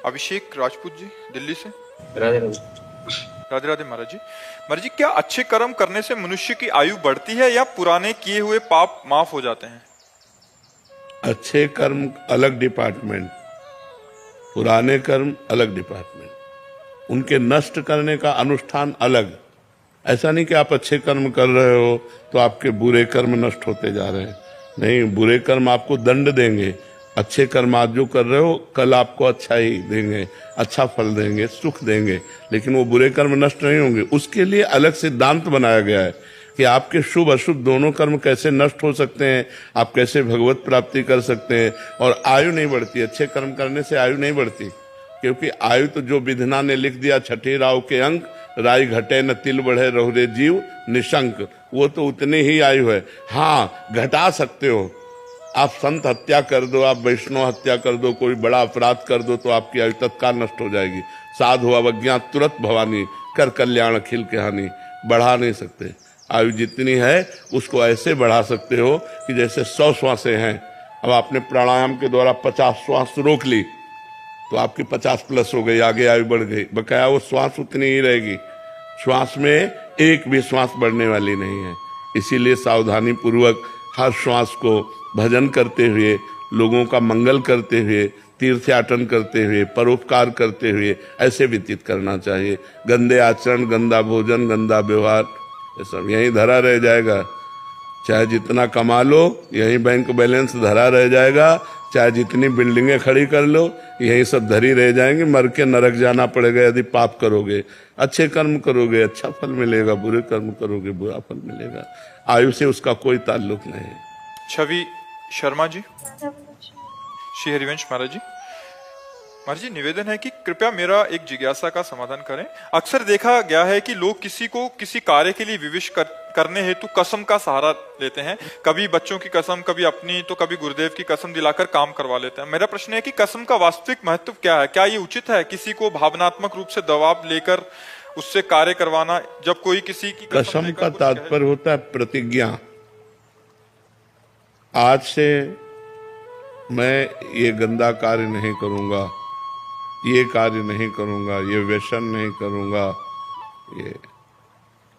अभिषेक राजपूत जी, दिल्ली से। राधे राधे। राधे राधे महाराज जी। महाराज जी, क्या अच्छे कर्म करने से मनुष्य की आयु बढ़ती है या पुराने किए हुए पाप माफ हो जाते हैं? अच्छे कर्म अलग डिपार्टमेंट, पुराने कर्म अलग डिपार्टमेंट। उनके नष्ट करने का अनुष्ठान अलग। ऐसा नहीं कि आप अच्छे कर्म कर रहे हो तो आपके बुरे कर्म नष्ट होते जा रहे हैं। नहीं, बुरे कर्म आपको दंड देंगे। अच्छे कर्म आज जो कर रहे हो कल आपको अच्छा ही देंगे, अच्छा फल देंगे, सुख देंगे, लेकिन वो बुरे कर्म नष्ट नहीं होंगे। उसके लिए अलग सिद्धांत बनाया गया है कि आपके शुभ अशुभ दोनों कर्म कैसे नष्ट हो सकते हैं, आप कैसे भगवत प्राप्ति कर सकते हैं। और आयु नहीं बढ़ती, अच्छे कर्म करने से आयु नहीं बढ़ती, क्योंकि आयु तो जो विधना ने लिख दिया छठी राव के अंक, राय घटे न तिल बढ़े रहुरे जीव निशंक, वो तो उतनी ही आयु है। हाँ, घटा सकते हो आप, संत हत्या कर दो, आप वैष्णव हत्या कर दो, कोई बड़ा अपराध कर दो तो आपकी आयु तत्काल नष्ट हो जाएगी। साधु अवज्ञा तुरंत भवानी, कर कल्याण अखिल के हानि। बढ़ा नहीं सकते। आयु जितनी है उसको ऐसे बढ़ा सकते हो कि जैसे 100 श्वासें हैं, अब आपने प्राणायाम के द्वारा 50 श्वास रोक ली तो आपकी 50 प्लस हो गई, आगे आयु बढ़ गई। बकाया वो श्वास उतनी ही रहेगी, श्वास में एक भी श्वास बढ़ने वाली नहीं है। इसीलिए सावधानी पूर्वक हर श्वास को भजन करते हुए, लोगों का मंगल करते हुए, तीर्थयाटन करते हुए, परोपकार करते हुए ऐसे व्यतीत करना चाहिए। गंदे आचरण, गंदा भोजन, गंदा व्यवहार, ये सब यहीं धरा रह जाएगा। चाहे जितना कमा लो यहीं बैंक बैलेंस धरा रह जाएगा, चाहे जितनी बिल्डिंगें खड़ी कर लो यही सब धरी रह जाएंगे। मर के नरक जाना पड़ेगा यदि पाप करोगे। अच्छे कर्म करोगे अच्छा फल मिलेगा, बुरे कर्म करोगे बुरा फल मिलेगा। आयु से उसका कोई ताल्लुक नहीं है। छवि शर्मा जी, श्री हरिवंश महाराज जी। महाराज जी, निवेदन है कि कृपया मेरा एक जिज्ञासा का समाधान करें। अक्सर देखा गया है कि लोग किसी को किसी कार्य के लिए विवश करने हेतु कसम का सहारा लेते हैं। कभी बच्चों की कसम, कभी अपनी, तो कभी गुरुदेव की कसम दिलाकर काम करवा लेते हैं। मेरा प्रश्न है कि कसम का वास्तविक महत्व क्या है? क्या ये उचित है किसी को भावनात्मक रूप से दबाव लेकर उससे कार्य करवाना, जब कोई किसी की कसम का तात्पर्य होता है प्रतिज्ञा। आज से मैं ये गंदा कार्य नहीं करूंगा, ये कार्य नहीं करूंगा, ये व्यसन नहीं करूंगा, ये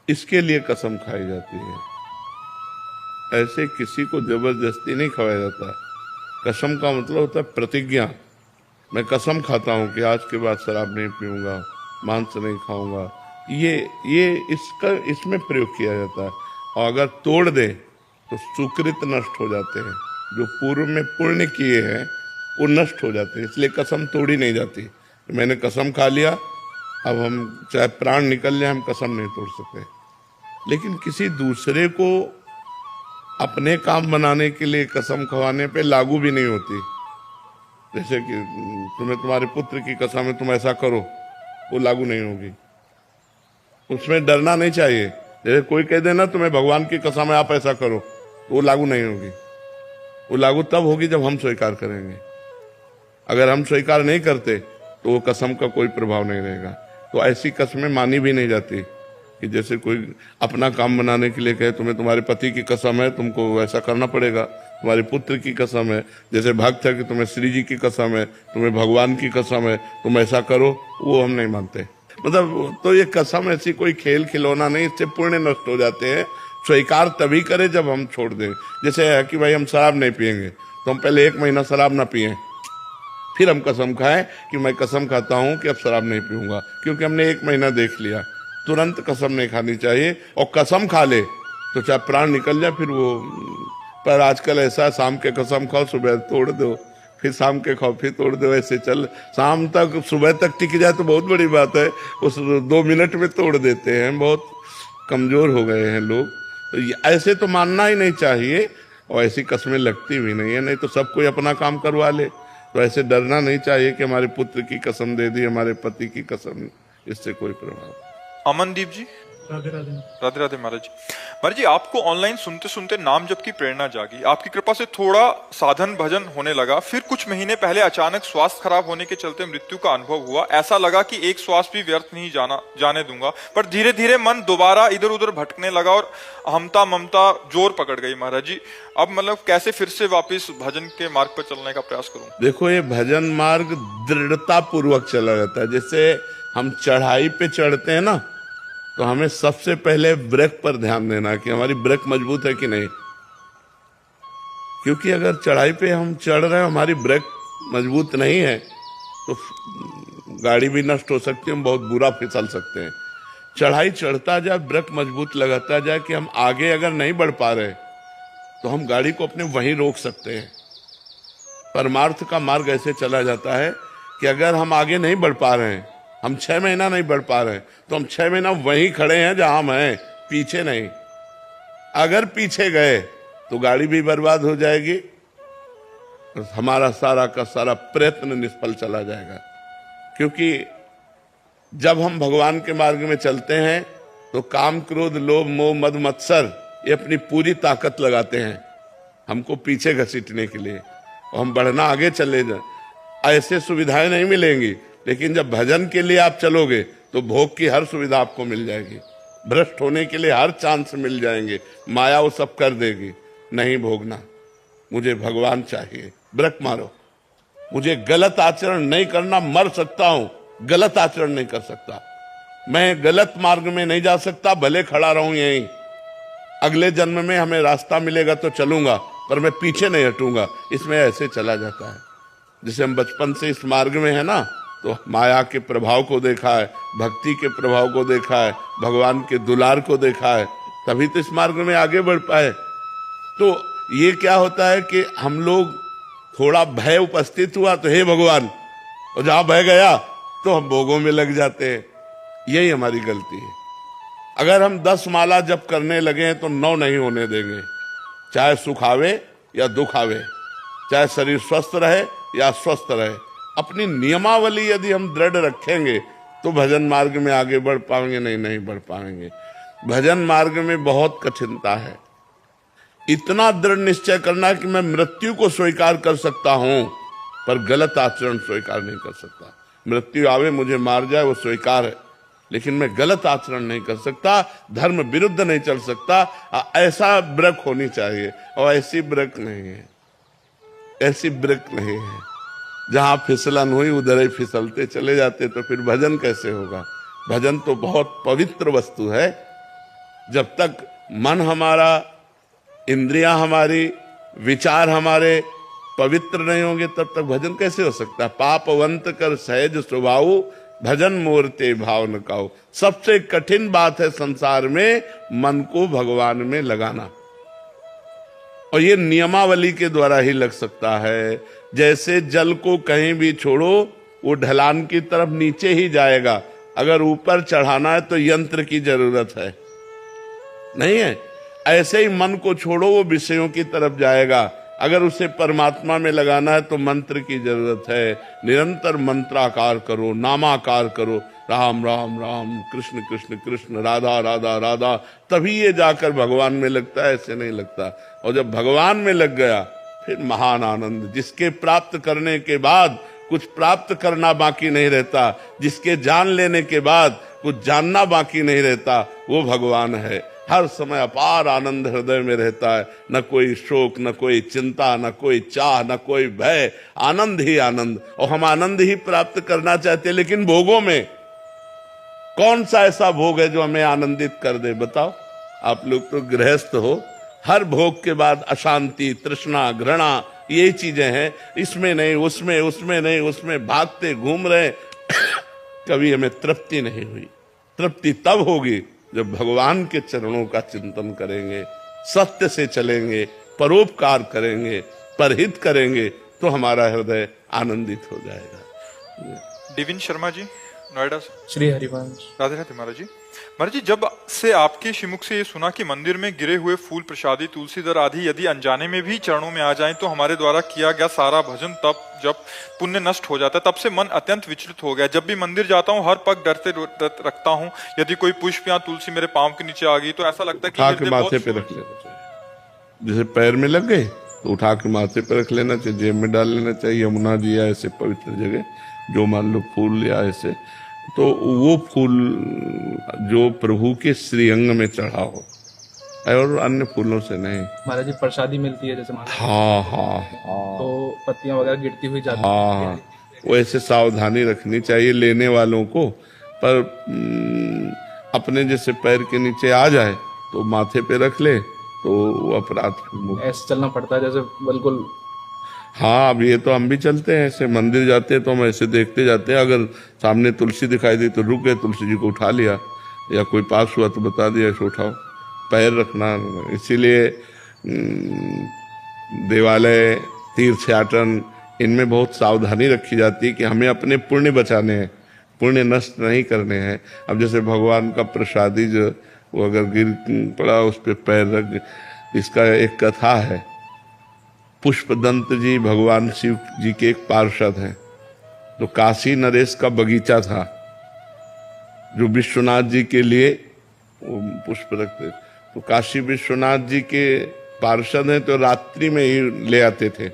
इसके लिए कसम खाई जाती है। ऐसे किसी को जबरदस्ती नहीं खवाया जाता। कसम का मतलब होता है प्रतिज्ञा। मैं कसम खाता हूं कि आज के बाद शराब नहीं पीऊंगा, मांस नहीं खाऊंगा, ये इसमें प्रयोग किया जाता है। और अगर तोड़ दे तो सुकृत नष्ट हो जाते हैं, जो पूर्व में पुण्य किए हैं वो नष्ट हो जाते हैं। इसलिए कसम तोड़ी नहीं जाती। मैंने कसम खा लिया, अब हम चाहे प्राण निकल जाए हम कसम नहीं तोड़ सकते। लेकिन किसी दूसरे को अपने काम बनाने के लिए कसम खवाने पे लागू भी नहीं होती। जैसे कि तुम्हें तुम्हारे पुत्र की कसम है तुम ऐसा करो, वो लागू नहीं होगी। उसमें डरना नहीं चाहिए। जैसे कोई कह देना तुम्हें भगवान की कसम है आप ऐसा करो, वो लागू नहीं होगी। वो लागू तब होगी जब हम स्वीकार करेंगे। अगर हम स्वीकार नहीं करते तो वो कसम का कोई प्रभाव नहीं रहेगा। तो ऐसी कसमें मानी भी नहीं जाती कि जैसे कोई अपना काम बनाने के लिए कहे तुम्हें तुम्हारे पति की कसम है तुमको ऐसा करना पड़ेगा, तुम्हारे पुत्र की कसम है, जैसे भक्त है कि तुम्हें श्री जी की कसम है, तुम्हें भगवान की कसम है, तुम ऐसा करो, वो हम नहीं मानते। मतलब तो ये कसम ऐसी कोई खेल खिलौना नहीं, इससे पुण्य नष्ट हो जाते हैं। स्वीकार तभी करें जब हम छोड़ दें। जैसे है कि भाई हम शराब नहीं पिएंगे, तो हम पहले 1 महीना शराब ना पिएं, फिर हम कसम खाएं कि मैं कसम खाता हूं कि अब शराब नहीं पीऊंगा, क्योंकि हमने 1 महीना देख लिया। तुरंत कसम नहीं खानी चाहिए। और कसम खा ले तो चाहे प्राण निकल जाए फिर वो, पर आजकल ऐसा है शाम के कसम खाओ सुबह तोड़ दो, फिर शाम के खाओ फिर तोड़ दो, ऐसे चल शाम तक सुबह तक टिक जाए तो बहुत बड़ी बात है, उस 2 मिनट में तोड़ देते हैं। बहुत कमजोर हो गए हैं लोग। तो ऐसे तो मानना ही नहीं चाहिए और ऐसी कसमें लगती भी नहीं है। नहीं तो सब कोई अपना काम करवा ले। तो ऐसे डरना नहीं चाहिए कि हमारे पुत्र की कसम दे दी, हमारे पति की कसम, इससे कोई प्रभाव। अमनदीप जी। राधे राधे। राधे राधे महाराज जी। महाराज जी, आपको ऑनलाइन सुनते सुनते नाम जप की प्रेरणा जागी, आपकी कृपा से थोड़ा साधन भजन होने लगा। फिर कुछ महीने पहले अचानक स्वास्थ्य खराब होने के चलते मृत्यु का अनुभव हुआ। ऐसा लगा कि एक श्वास भी व्यर्थ नहीं जाने दूंगा। पर धीरे धीरे मन दोबारा इधर उधर भटकने लगा और अहमता ममता जोर पकड़ गई। महाराज जी, अब मतलब कैसे फिर से वापस भजन के मार्ग पर चलने का प्रयास करूं? देखो, ये भजन मार्ग दृढ़ता पूर्वक चला जाता है। जैसे हम चढ़ाई पे चढ़ते हैं ना, तो हमें सबसे पहले ब्रेक पर ध्यान देना कि हमारी ब्रेक मजबूत है कि नहीं। क्योंकि अगर चढ़ाई पे हम चढ़ रहे हैं, हमारी ब्रेक मजबूत नहीं है, तो गाड़ी भी नष्ट हो सकती है, हम बहुत बुरा फिसल सकते हैं। चढ़ाई चढ़ता जाए, ब्रेक मजबूत लगाता जाए कि हम आगे अगर नहीं बढ़ पा रहे तो हम गाड़ी को अपने वहीं रोक सकते हैं। परमार्थ का मार्ग ऐसे चला जाता है कि अगर हम आगे नहीं बढ़ पा रहे हैं, हम 6 महीना नहीं बढ़ पा रहे हैं, तो हम 6 महीना वहीं खड़े हैं जहां हम हैं, पीछे नहीं। अगर पीछे गए तो गाड़ी भी बर्बाद हो जाएगी, हमारा सारा का सारा प्रयत्न निष्फल चला जाएगा। क्योंकि जब हम भगवान के मार्ग में चलते हैं तो काम, क्रोध, लोभ, मोह, मद, मत्सर ये अपनी पूरी ताकत लगाते हैं हमको पीछे घसीटने के लिए, और हम बढ़ना आगे चले जाए। ऐसे सुविधाएं नहीं मिलेंगी, लेकिन जब भजन के लिए आप चलोगे तो भोग की हर सुविधा आपको मिल जाएगी, भ्रष्ट होने के लिए हर चांस मिल जाएंगे, माया वो सब कर देगी। नहीं भोगना, मुझे भगवान चाहिए, ब्रेक मारो। मुझे गलत आचरण नहीं करना, मर सकता हूं, गलत आचरण नहीं कर सकता, मैं गलत मार्ग में नहीं जा सकता, भले खड़ा रहूं यहीं। अगले जन्म में हमें रास्ता मिलेगा तो चलूंगा, पर मैं पीछे नहीं हटूंगा। इसमें ऐसे चला जाता है। जैसे हम बचपन से इस मार्ग में है ना, तो माया के प्रभाव को देखा है, भक्ति के प्रभाव को देखा है, भगवान के दुलार को देखा है, तभी तो इस मार्ग में आगे बढ़ पाए। तो ये क्या होता है कि हम लोग थोड़ा भय उपस्थित हुआ तो हे भगवान, और जहां भय गया तो हम भोगों में लग जाते हैं। यही हमारी गलती है। अगर हम 10 माला जप करने लगे हैं तो 9 नहीं होने देंगे, चाहे सुख आवे या दुख आवे, चाहे शरीर स्वस्थ रहे या अस्वस्थ रहे। अपनी नियमावली यदि हम दृढ़ रखेंगे तो भजन मार्ग में आगे बढ़ पाएंगे, नहीं बढ़ पाएंगे। भजन मार्ग में बहुत कठिनता है। इतना दृढ़ निश्चय करना कि मैं मृत्यु को स्वीकार कर सकता हूं, पर गलत आचरण स्वीकार नहीं कर सकता। मृत्यु आवे, मुझे मार जाए, वो स्वीकार है, लेकिन मैं गलत आचरण नहीं कर सकता, धर्म विरुद्ध नहीं चल सकता। ऐसा ब्रेक होनी चाहिए, और ऐसी ब्रेक नहीं है, ऐसी ब्रेक नहीं है। जहां फिसलन हुई उधर ही फिसलते चले जाते, तो फिर भजन कैसे होगा? भजन तो बहुत पवित्र वस्तु है। जब तक मन हमारा, इंद्रियां हमारी, विचार हमारे पवित्र नहीं होंगे, तब तक भजन कैसे हो सकता है? पापवंत कर सहज स्वभाव, भजन मूर्ते भाव न काओ। सबसे कठिन बात है संसार में मन को भगवान में लगाना, और ये नियमावली के द्वारा ही लग सकता है। जैसे जल को कहीं भी छोड़ो, वो ढलान की तरफ नीचे ही जाएगा। अगर ऊपर चढ़ाना है तो यंत्र की जरूरत है, नहीं है? ऐसे ही मन को छोड़ो, वो विषयों की तरफ जाएगा। अगर उसे परमात्मा में लगाना है तो मंत्र की जरूरत है। निरंतर मंत्राकार करो, नामाकार करो, राम राम राम, कृष्ण कृष्ण कृष्ण, राधा राधा राधा, तभी ये जाकर भगवान में लगता है, ऐसे नहीं लगता। और जब भगवान में लग गया फिर महान आनंद, जिसके प्राप्त करने के बाद कुछ प्राप्त करना बाकी नहीं रहता, जिसके जान लेने के बाद कुछ जानना बाकी नहीं रहता, वो भगवान है। हर समय अपार आनंद हृदय में रहता है, न कोई शोक, न कोई चिंता, न कोई चाह, न कोई भय, आनंद ही आनंद। और हम आनंद ही प्राप्त करना चाहते हैं, लेकिन भोगों में कौन सा ऐसा भोग है जो हमें आनंदित कर दे? बताओ। आप लोग तो गृहस्थ हो, हर भोग के बाद अशांति, तृष्णा, घृणा, यही चीजें हैं। इसमें नहीं, उसमें, उसमें नहीं, उसमें भागते घूम रहे कभी हमें तृप्ति नहीं हुई। तृप्ति तब होगी जब भगवान के चरणों का चिंतन करेंगे, सत्य से चलेंगे, परोपकार करेंगे, परहित करेंगे, तो हमारा हृदय आनंदित हो जाएगा। डिविन शर्मा जी, नोएडा से। श्री हरिवंश। राधे राधे महाराज जी। महाराज जी, जब से आपके श्रीमुख से ये सुना कि मंदिर में गिरे हुए फूल, प्रसादी, तुलसीदर आदि यदि अनजाने में भी चरणों में आ जाएं तो हमारे द्वारा किया गया सारा भजन तप जब पुण्य नष्ट हो जाता है, तब से मन अत्यंत विचलित हो गया। जब भी मंदिर जाता हूँ हर पग डरते रखता हूँ। यदि कोई पुष्प या तुलसी मेरे पाँव के नीचे आ गई तो ऐसा लगता है कि उठा मेरे के दिल माथे बहुत पे रख लेना चाहिए। जैसे पैर में लग गए तो उठा के माथे पे रख लेना चाहिए, जेब में डाल लेना चाहिए। यमुना जी या ऐसे पवित्र जगह जो मान लो फूल या ऐसे, तो वो फूल जो प्रभु के श्रीअंग में चढ़ा हो और अन्य फूलों से नहीं। महाराज जी प्रसादी मिलती है जैसे महाराज, हाँ हाँ हाँ तो पत्तियां वगैरह गिरती हुई जाती हाँ, वो ऐसे सावधानी रखनी चाहिए लेने वालों को। पर अपने जैसे पैर के नीचे आ जाए तो माथे पे रख ले तो वो अपराध मुक्त। ऐसे चलना पड़ता है जैसे बिल्कुल। हाँ, अब ये तो हम भी चलते हैं ऐसे, मंदिर जाते हैं तो हम ऐसे देखते जाते हैं। अगर सामने तुलसी दिखाई दी तो रुक गए, तुलसी जी को उठा लिया, या कोई पास हुआ तो बता दिया ऐसे उठाओ। पैर रखना, इसीलिए देवालय, तीर्थयाटन, इनमें बहुत सावधानी रखी जाती है कि हमें अपने पुण्य बचाने हैं, पुण्य नष्ट नहीं करने हैं। अब जैसे भगवान का प्रसादी जो वो अगर गिर पड़ा उस पर पैर रख, इसका एक कथा है। पुष्पदंत जी भगवान शिव जी के एक पार्षद हैं। तो काशी नरेश का बगीचा था जो विश्वनाथ जी के लिए वो पुष्प रखते। तो काशी विश्वनाथ जी के पार्षद हैं तो रात्रि में ही ले आते थे।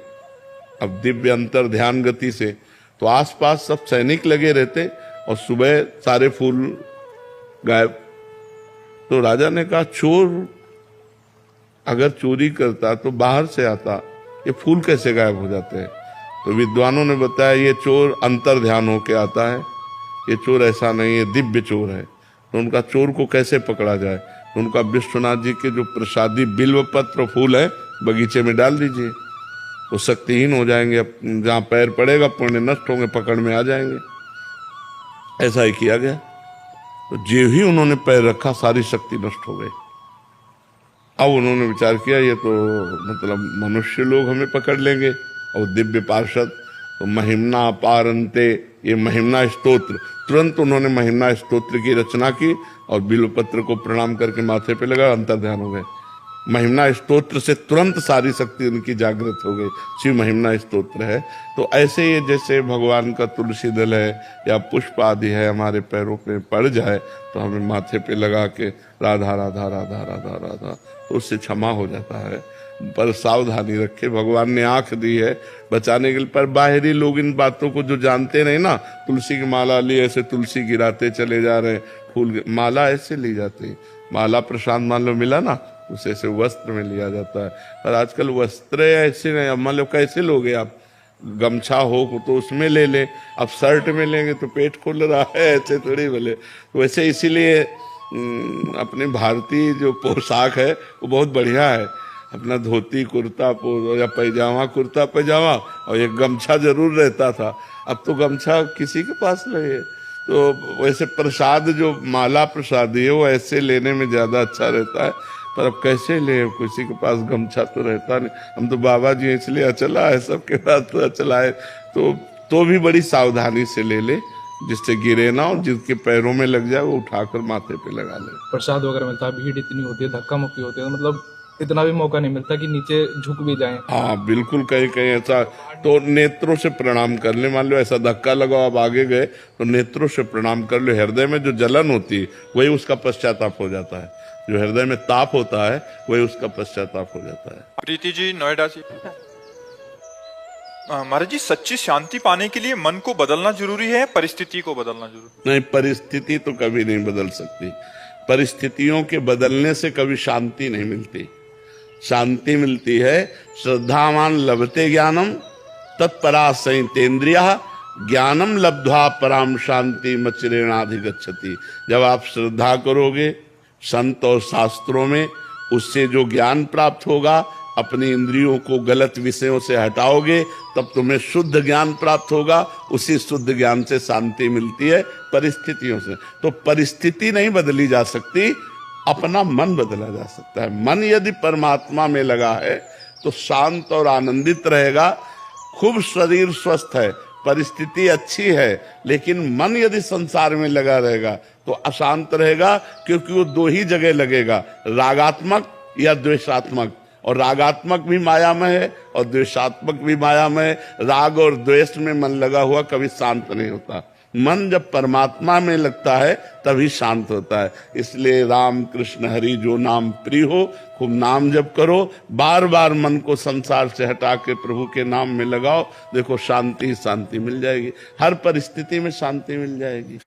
अब दिव्य अंतर ध्यान गति से तो आसपास सब सैनिक लगे रहते और सुबह सारे फूल गायब। तो राजा ने कहा चोर अगर चोरी करता तो बाहर से आता, ये फूल कैसे गायब हो जाते हैं? तो विद्वानों ने बताया ये चोर अंतर ध्यान होके आता है, ये चोर ऐसा नहीं है, दिव्य चोर है। तो उनका चोर को कैसे पकड़ा जाए? तो उनका विश्वनाथ जी के जो प्रसादी बिल्व पत्र फूल है बगीचे में डाल दीजिए, वो शक्तिहीन हो जाएंगे। जहाँ पैर पड़ेगा पुण्य नष्ट होंगे, पकड़ में आ जाएंगे। ऐसा ही किया गया। तो जो ही उन्होंने पैर रखा सारी शक्ति नष्ट हो गई। अब उन्होंने विचार किया ये तो मतलब मनुष्य लोग हमें पकड़ लेंगे, और दिव्य पार्षद तो महिमना पारंते, ये महिमना स्तोत्र, तुरंत उन्होंने महिमना स्तोत्र की रचना की और बिल्वपत्र को प्रणाम करके माथे पे लगा, अंतर ध्यान हो गए। महिमना स्तोत्र से तुरंत सारी शक्ति उनकी जागृत हो गई। शिव महिमना स्तोत्र है। तो ऐसे ही जैसे भगवान का तुलसी दल है या पुष्प आदि है हमारे पैरों पे पड़ जाए तो हमें माथे पे लगा के राधा राधा राधा राधा राधा, तो उससे क्षमा हो जाता है। पर सावधानी रखे, भगवान ने आंख दी है बचाने के लिए। पर बाहरी लोग इन बातों को जो जानते नहीं ना, तुलसी की माला ली ऐसे तुलसी गिराते चले जा रहे हैं, फूल माला ऐसे ली जाती है। माला प्रसाद मान लो मिला ना, उसे ऐसे वस्त्र में लिया जाता है। पर आजकल वस्त्र ऐसे नहीं, अब मान लो कैसे लोगे आप, गमछा हो तो उसमें ले लें, अब शर्ट में लेंगे तो पेट खुल रहा है, ऐसे थोड़ी बोले। वैसे इसीलिए अपने भारतीय जो पोशाक है वो बहुत बढ़िया है। अपना धोती कुर्ता या पैजामा कुर्ता पैजामा और एक गमछा जरूर रहता था। अब तो गमछा किसी के पास नहीं है। तो वैसे प्रसाद जो माला प्रसादी है वो ऐसे लेने में ज़्यादा अच्छा रहता है। पर अब कैसे ले, किसी के पास गमछा तो रहता नहीं। हम तो बाबा जी इसलिए अचला है, सबके पास तो अचला है। तो भी बड़ी सावधानी से ले ले, जिससे गिरे ना और जिसके पैरों में लग जाए वो उठाकर माथे पे लगा ले। प्रसाद वगैरह मिलता है, भीड़ इतनी होती है, धक्का मुक्की होती है, मतलब इतना भी मौका नहीं मिलता कि नीचे झुक भी जाएं। हाँ बिल्कुल, कहीं कहीं ऐसा तो नेत्रों से प्रणाम कर ले। मान लो ऐसा धक्का लगा आप आगे गए तो नेत्रों से प्रणाम कर लो। हृदय में जो जलन होती है वही उसका पश्चाताप हो जाता है, जो हृदय में ताप होता है वही उसका पश्चाताप हो जाता है। प्रीति जी नोएडा से। महाराज जी, सच्ची शांति पाने के लिए मन को बदलना जरूरी है, परिस्थिति को बदलना जरूरी? नहीं, परिस्थिति तो कभी नहीं बदल सकती। परिस्थितियों के बदलने से कभी शांति नहीं मिलती। शांति मिलती है श्रद्धावान लभते ज्ञानम तत्परा संयतेन्द्रिया ज्ञानम लब्ध्वा पराम शांति मचिरेणाधिगच्छति। जब आप श्रद्धा करोगे संत और शास्त्रों में, उससे जो ज्ञान प्राप्त होगा, अपनी इंद्रियों को गलत विषयों से हटाओगे तब तुम्हें शुद्ध ज्ञान प्राप्त होगा। उसी शुद्ध ज्ञान से शांति मिलती है, परिस्थितियों से। तो परिस्थिति नहीं बदली जा सकती, अपना मन बदला जा सकता है। मन यदि परमात्मा में लगा है तो शांत और आनंदित रहेगा। खूब शरीर स्वस्थ है, परिस्थिति अच्छी है, लेकिन मन यदि संसार में लगा रहेगा तो अशांत रहेगा, क्योंकि वो दो ही जगह लगेगा, रागात्मक या द्वेषात्मक। और रागात्मक भी मायामय है और द्वेषात्मक भी मायामय है। राग और द्वेष में मन लगा हुआ कभी शांत नहीं होता। मन जब परमात्मा में लगता है तभी शांत होता है। इसलिए राम कृष्ण हरि जो नाम प्रिय हो, खूब नाम जप करो, बार बार मन को संसार से हटा के प्रभु के नाम में लगाओ, देखो शांति ही शांति मिल जाएगी, हर परिस्थिति में शांति मिल जाएगी।